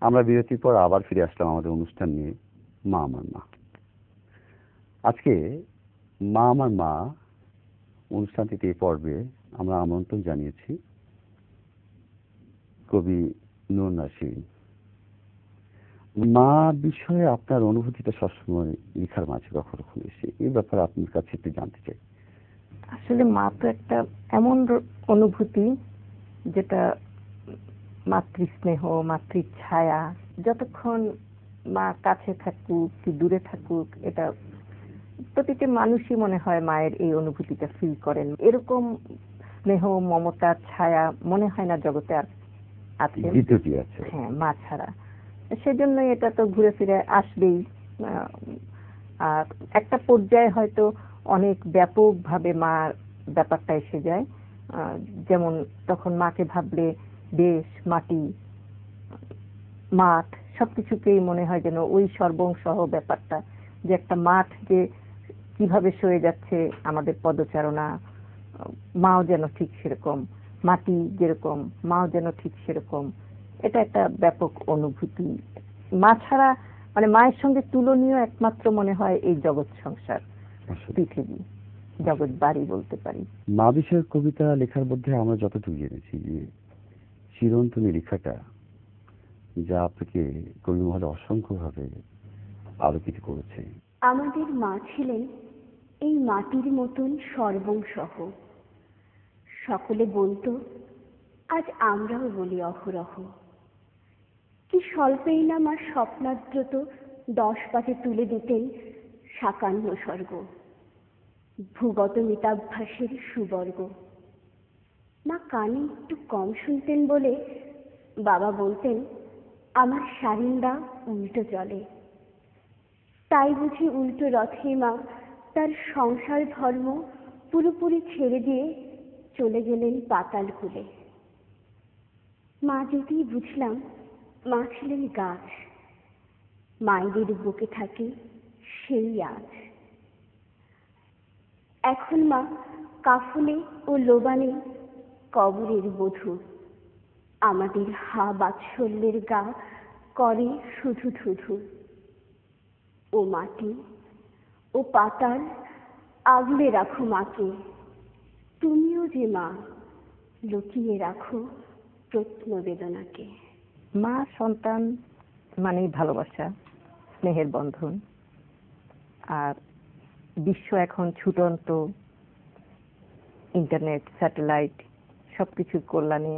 আমরা বিরতির পর আবার ফিরে আসলাম আমাদের অনুষ্ঠান নিয়ে, মা আমার মা। আজকে মা আমার মা অনুষ্ঠানটিতে এই পর্বে আমরা আমন্ত্রণ জানিয়েছি কবি নূর নাসির। মা বিষয়ে আপনার অনুভূতিটা সবসময় লেখার মাঝে কখনো কখনো এসে, এই ব্যাপারে আপনার কাছে একটু জানতে চাই। আসলে মা তো একটা এমন অনুভূতি যেটা মাতৃস্নেহ, মাতৃছায়া। যতক্ষণ মা কাছে থাকুক কি দূরে থাকুক, এটা প্রতিটি মানুষই মনে হয় মায়ের এই অনুভূতিটা ফিল করেন। এরকম স্নেহ, মমতা, ছায়া মনে হয় না জগতে আর আছে, হ্যাঁ, মা ছাড়া। সেজন্য এটা তো ঘুরে ফিরে আসবেই। আর একটা পর্যায়ে হয়তো অনেক ব্যাপকভাবে মার ব্যাপারটা এসে যায়। যেমন তখন মাকে ভাবলে দেশ, মাটি, মাঠ সবকিছুকেই মনে হয় যেন ওই সর্বংসহ ব্যাপারটা, যে একটা মাঠ যে কিভাবে সয়ে যাচ্ছে আমাদের পদচারণা, মাও যেন ঠিক সেরকম, মাটি যেরকম মাও যেন ঠিক সেরকম। এটা একটা ব্যাপক অনুভূতি। মা ছাড়া মানে মায়ের সঙ্গে তুলনীয় একমাত্র মনে হয় এই জগৎ সংসার, পৃথিবী, জগৎ বাড়ি বলতে পারি। মা বিষয়ের কবিতা লেখার মধ্যে আমরা যতটুকু জেনেছি যে চিরন্তনী লেখাটা, যা আপনাকে কবি মহলে অসংখ্যভাবে আলোকিত করেছে। আমাদের মা ছিলেন এই মাটির মতন সর্বংসহ। সকলে বলতো, আজ আমরাও বলি অহরহ, কি স্বল্পেই না মা স্বপ্নাদ্রত 10 পাতে তুলে দিতেন সাকান্য স্বর্গ, ভূগত মিতাভ্যাসের সুবর্গ। মা কানে একটু কম শুনতেন বলে বাবা বলতেন, আমার সারিন্দা উল্টো চলে। তাই বুঝি উল্টো রথে মা তার সংসার ধর্ম পুরোপুরি ছেড়ে দিয়ে চলে গেলেন পাতাল কুলে। মা যেতেই বুঝলাম মা ছিলেন গাছ, মায়েদের বুকে থাকে সেই আজ। এখন মা কাফনে ও লোবানে কবরের বধূ, আমাদের হা বাৎসল্যের গা করে শুধু ধুধু। ও মাটি ও পাতাল, আগলে রাখো মাকে, তুমিও যে মা লুকিয়ে রাখো প্রত্ন বেদনাকে। মা সন্তান মানেই ভালোবাসা, স্নেহের বন্ধন। আর বিশ্ব এখন ছুটন্ত ইন্টারনেট, স্যাটেলাইট সবকিছুর কল্যাণে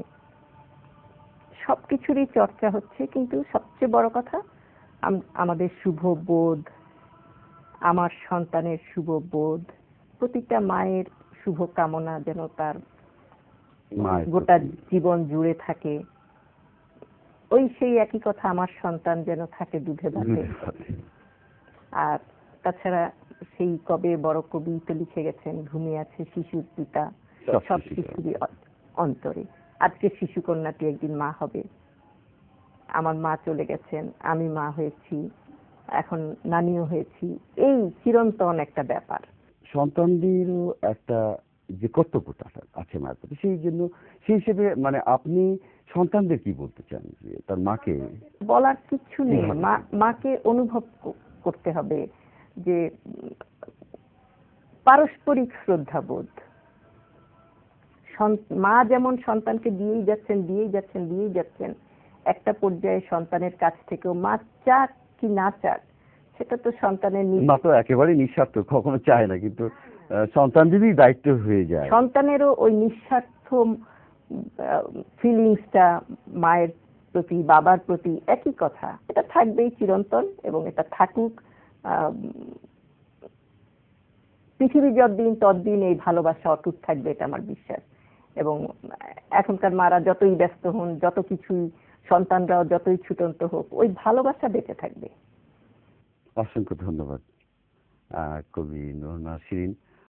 সবকিছুরই চর্চা হচ্ছে, কিন্তু সবচেয়ে বড় কথা আমাদের শুভ বোধ, আমার সন্তানের শুভ বোধ, প্রতিটা মায়ের শুভ কামনা যেন তার গোটা জীবন জুড়ে থাকে। ওই সেই একই কথা, আমার সন্তান যেন থাকে দুধে ভাতে। আর তাছাড়া সেই কবে বড় কবি তো লিখে গেছেন, ঘুমিয়ে আছে শিশুর পিতা সব শিশুরই অন্তরে। আজকে শিশু কন্যাটি একদিন মা হবে। আমার মা চলে গেছেন, আমি মা হয়েছি, এখন নানিও হয়েছি। এই চিরন্তন একটা ব্যাপার। সন্তানদেরও একটা যে কর্তব্যটা আছে মায়ের প্রতি, সেই জন্য সেই হিসেবে মানে আপনি সন্তানদের কি বলতে চান? যে তার মাকে বলার কিছু নেই, মাকে অনুভব করতে হবে যে পারস্পরিক শ্রদ্ধাবোধ। মা যেমন সন্তানকে দিয়েই যাচ্ছেন, একটা পর্যায়ে সন্তানের কাছ থেকেও মা চাক কি না চাক সেটা তো সন্তানের মা তো একেবারে নিঃস্বার্থ, কখনো চায় না, কিন্তু সন্তানদেরই দায়িত্ব হয়ে যায়। সন্তানেরও ওই নিঃস্বার্থ ফিলিংসটা মায়ের প্রতি, বাবার প্রতি একই কথা। এটা থাকবেই চিরন্তন, এবং এটা থাকুক। পৃথিবী যতদিন ততদিন এই ভালোবাসা অটুট থাকবে, এটা আমার বিশ্বাস। এবং এখনকার মারা যতই ব্যস্ত হন, যত কিছুই, সন্তানরাও যতই ছুটন্ত হোক, ওই ভালোবাসা বেঁচে থাকবে। অসংখ্য ধন্যবাদ কবি নূর নাসির।